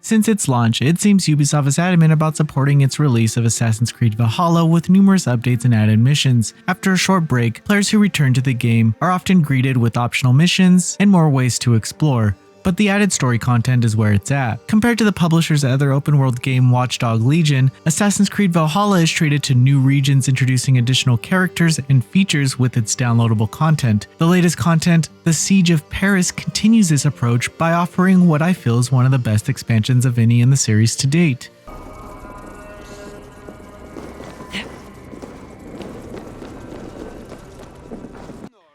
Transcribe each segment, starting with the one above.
Since its launch, it seems Ubisoft is adamant about supporting its release of Assassin's Creed Valhalla with numerous updates and added missions. After a short break, players who return to the game are often greeted with optional missions and more ways to explore. But the added story content is where it's at. Compared to the publisher's other open-world game Watch Dogs Legion, Assassin's Creed Valhalla is treated to new regions, introducing additional characters and features with its downloadable content. The latest content, The Siege of Paris, continues this approach by offering what I feel is one of the best expansions of any in the series to date.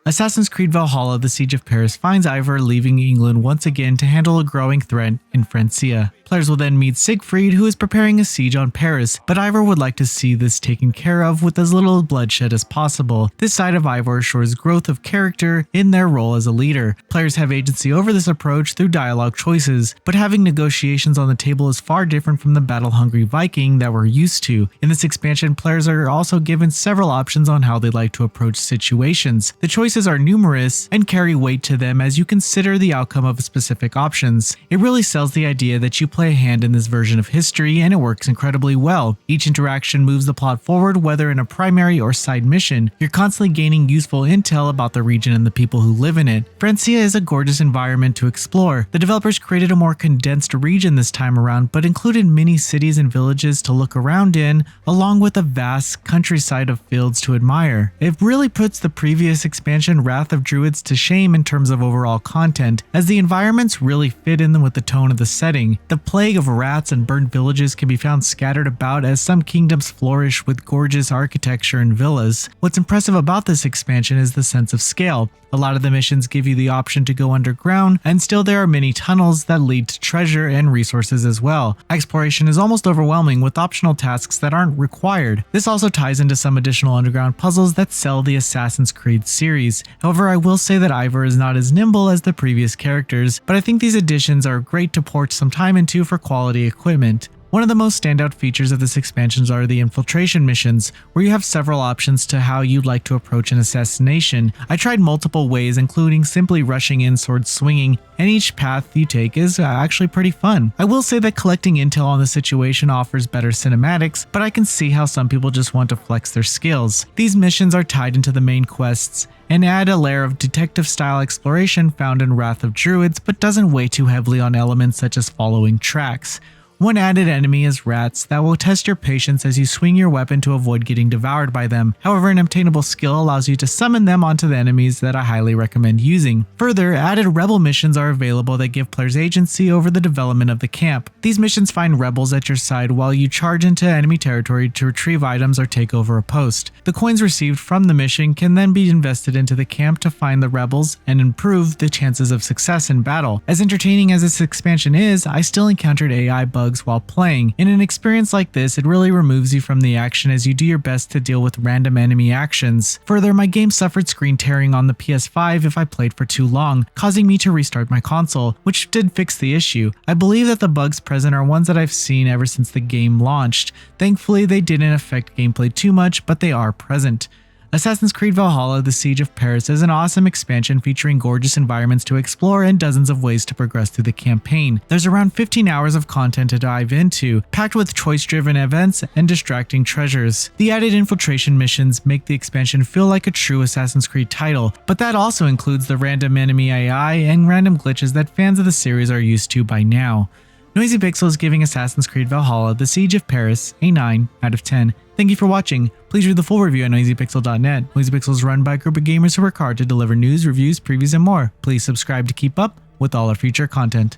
Assassin's Creed Valhalla: The Siege of Paris finds Ivor leaving England once again to handle a growing threat in Francia. Players will then meet Siegfried, who is preparing a siege on Paris, but Ivor would like to see this taken care of with as little bloodshed as possible. This side of Ivor assures growth of character in their role as a leader. Players have agency over this approach through dialogue choices, but having negotiations on the table is far different from the battle-hungry Viking that we're used to. In this expansion, players are also given several options on how they'd like to approach situations. The choices are numerous and carry weight to them as you consider the outcome of specific options. It really sells the idea that you play a hand in this version of history, and it works incredibly well. Each interaction moves the plot forward, whether in a primary or side mission. You're constantly gaining useful intel about the region and the people who live in it. Francia is a gorgeous environment to explore. The developers created a more condensed region this time around, but included many cities and villages to look around in, along with a vast countryside of fields to admire. It really puts the previous expansion Wrath of Druids to shame in terms of overall content, as the environments really fit in with the tone of the setting. The plague of rats and burnt villages can be found scattered about, as some kingdoms flourish with gorgeous architecture and villas. What's impressive about this expansion is the sense of scale. A lot of the missions give you the option to go underground, and still there are many tunnels that lead to treasure and resources as well. Exploration is almost overwhelming with optional tasks that aren't required. This also ties into some additional underground puzzles that sell the Assassin's Creed series. However, I will say that Ivor is not as nimble as the previous characters, but I think these additions are great to port some time into for quality equipment. One of the most standout features of this expansion are the infiltration missions, where you have several options to how you'd like to approach an assassination. I tried multiple ways, including simply rushing in sword swinging, and each path you take is actually pretty fun. I will say that collecting intel on the situation offers better cinematics, but I can see how some people just want to flex their skills. These missions are tied into the main quests and add a layer of detective-style exploration found in Wrath of Druids, but doesn't weigh too heavily on elements such as following tracks. One added enemy is rats that will test your patience as you swing your weapon to avoid getting devoured by them. However, an obtainable skill allows you to summon them onto the enemies that I highly recommend using. Further, added rebel missions are available that give players agency over the development of the camp. These missions find rebels at your side while you charge into enemy territory to retrieve items or take over a post. The coins received from the mission can then be invested into the camp to find the rebels and improve the chances of success in battle. As entertaining as this expansion is, I still encountered AI bugs while playing. In an experience like this, it really removes you from the action as you do your best to deal with random enemy actions. Further, my game suffered screen tearing on the PS5 if I played for too long, causing me to restart my console, which did fix the issue. I believe that the bugs present are ones that I've seen ever since the game launched. Thankfully, they didn't affect gameplay too much, but they are present. Assassin's Creed Valhalla: The Siege of Paris is an awesome expansion featuring gorgeous environments to explore and dozens of ways to progress through the campaign. There's around 15 hours of content to dive into, packed with choice-driven events and distracting treasures. The added infiltration missions make the expansion feel like a true Assassin's Creed title, but that also includes the random enemy AI and random glitches that fans of the series are used to by now. Noisy Pixel is giving Assassin's Creed Valhalla: The Siege of Paris a 9 out of 10. Thank you for watching. Please read the full review at noisypixel.net. Noisy Pixel is run by a group of gamers who work hard to deliver news, reviews, previews, and more. Please subscribe to keep up with all our future content.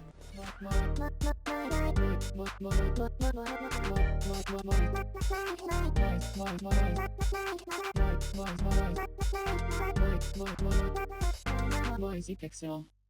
Noisy Pixel.